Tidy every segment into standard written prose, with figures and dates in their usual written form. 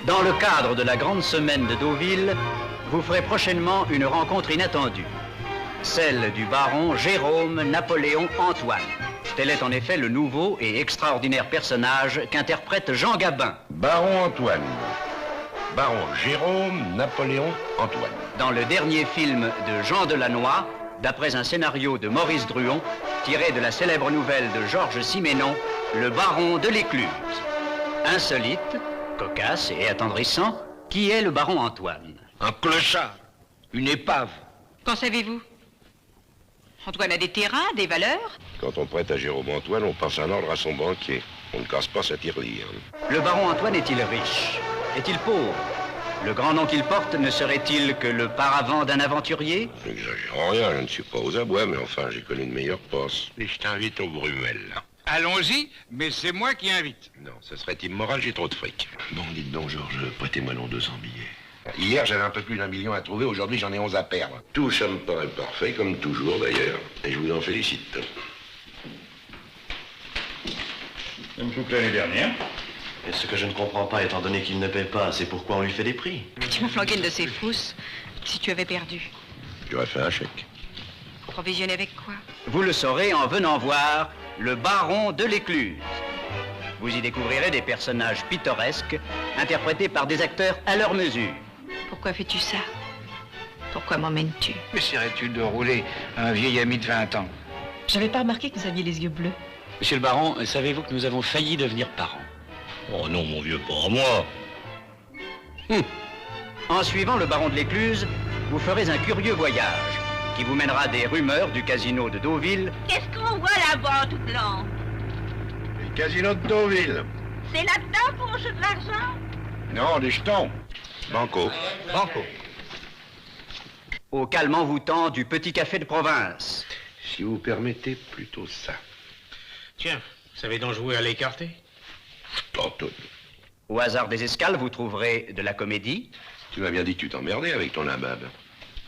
Dans le cadre de la grande semaine de Deauville, vous ferez prochainement une rencontre inattendue. Celle du baron Jérôme Napoléon Antoine. Tel est en effet le nouveau et extraordinaire personnage qu'interprète Jean Gabin. Baron Antoine. Baron Jérôme Napoléon Antoine. Dans le dernier film de Jean Delannoy, d'après un scénario de Maurice Druon, tiré de la célèbre nouvelle de Georges Siménon, Le Baron de l'Écluse. Insolite, cocasse et attendrissant, qui est le baron Antoine? Un clochard. Une épave. Qu'en savez-vous? Antoine a des terrains, des valeurs? Quand on prête à Jérôme Antoine, on passe un ordre à son banquier. On ne casse pas sa tirelire. Le baron Antoine est-il riche? Est-il pauvre? Le grand nom qu'il porte ne serait-il que le paravent d'un aventurier? N'exagérons rien, je ne suis pas aux abois, mais enfin, j'ai connu de meilleures passes. Et je t'invite au Brummel. Allons-y, mais c'est moi qui invite. Non, ce serait immoral, j'ai trop de fric. Bon, dites donc, Georges, prêtez-moi l'on 200 billets. Hier, j'avais un peu plus d'1 million à trouver, aujourd'hui, j'en ai 11 à perdre. Tout ça me paraît parfait, comme toujours d'ailleurs, et je vous en félicite. Même tout l'année dernière. Et ce que je ne comprends pas, étant donné qu'il ne paie pas, c'est pourquoi on lui fait des prix. Tu m'as flanqué une de ces frousses si tu avais perdu. J'aurais fait un chèque. Provisionner avec quoi? Vous le saurez en venant voir Le Baron de l'Écluse. Vous y découvrirez des personnages pittoresques, interprétés par des acteurs à leur mesure. Pourquoi fais-tu ça? Pourquoi m'emmènes-tu? Essaierais-tu de rouler un vieil ami de 20 ans? J'avais pas remarqué que vous aviez les yeux bleus. Monsieur le baron, savez-vous que nous avons failli devenir parents? Oh non, mon vieux, pas à moi. En suivant le baron de l'Écluse, vous ferez un curieux voyage qui vous mènera des rumeurs du casino de Deauville. Qu'est-ce qu'on voit là-bas, tout blanc? Le casino de Deauville. C'est là-dedans qu'on joue de l'argent? Non, des jetons. Banco. Banco. Au calme envoûtant du petit café de province. Si vous permettez, plutôt ça. Tiens, vous savez donc jouer à l'écarté? Tantôt. Au hasard des escales, vous trouverez de la comédie. Tu m'as bien dit que tu t'emmerdais avec ton abab.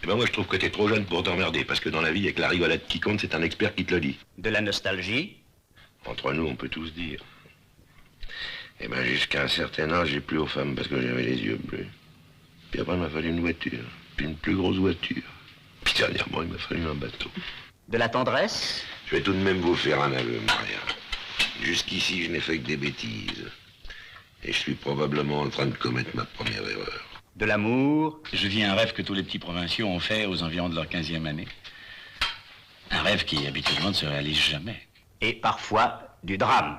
Eh ben moi, je trouve que t'es trop jeune pour t'emmerder, parce que dans la vie, avec la rigolade qui compte, c'est un expert qui te le dit. De la nostalgie. Entre nous, on peut tous dire. Eh ben, jusqu'à un certain âge, j'ai plus aux femmes parce que j'avais les yeux bleus. Puis après, il m'a fallu une voiture, puis une plus grosse voiture. Puis dernièrement, il m'a fallu un bateau. De la tendresse. Je vais tout de même vous faire un aveu, Maria. Jusqu'ici, je n'ai fait que des bêtises. Et je suis probablement en train de commettre ma première erreur. De l'amour. Je vis un rêve que tous les petits provinciaux ont fait aux environs de leur 15e année. Un rêve qui, habituellement, ne se réalise jamais. Et parfois, du drame.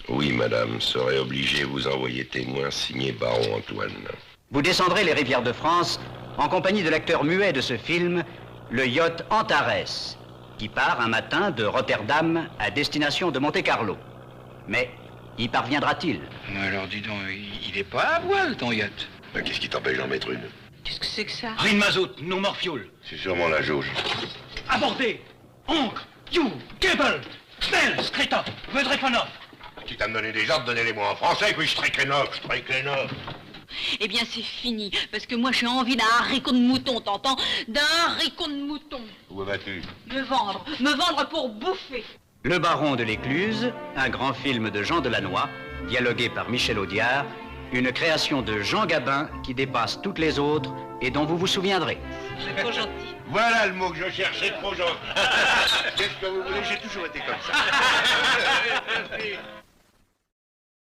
Oui, madame, serait obligé vous envoyer témoin signé Baron Antoine. Vous descendrez les rivières de France en compagnie de l'acteur muet de ce film, le yacht Antares, qui part un matin de Rotterdam à destination de Monte-Carlo. Mais y parviendra-t-il? Alors dis donc, il est pas à voile, ton yacht. Ben, qu'est-ce qui t'empêche d'en mettre une? Qu'est-ce que c'est que ça? Rien de mazout, non morphioul. C'est sûrement la jauge. Abordez. Ancre, you, cable, snell, screta, vedrefanov. Tu t'as me donné des ordres, donnez-les-moi en français, puis je Streikenov. Eh bien, c'est fini, parce que moi, j'ai envie d'un haricot de mouton, t'entends? D'un haricot de mouton. Où vas-tu? Me vendre pour bouffer. Le Baron de l'Écluse, un grand film de Jean Delannoy, dialogué par Michel Audiard, une création de Jean Gabin qui dépasse toutes les autres et dont vous vous souviendrez. C'est trop gentil. Voilà le mot que je cherchais, trop gentil. Qu'est-ce que vous voulez? J'ai toujours été comme ça.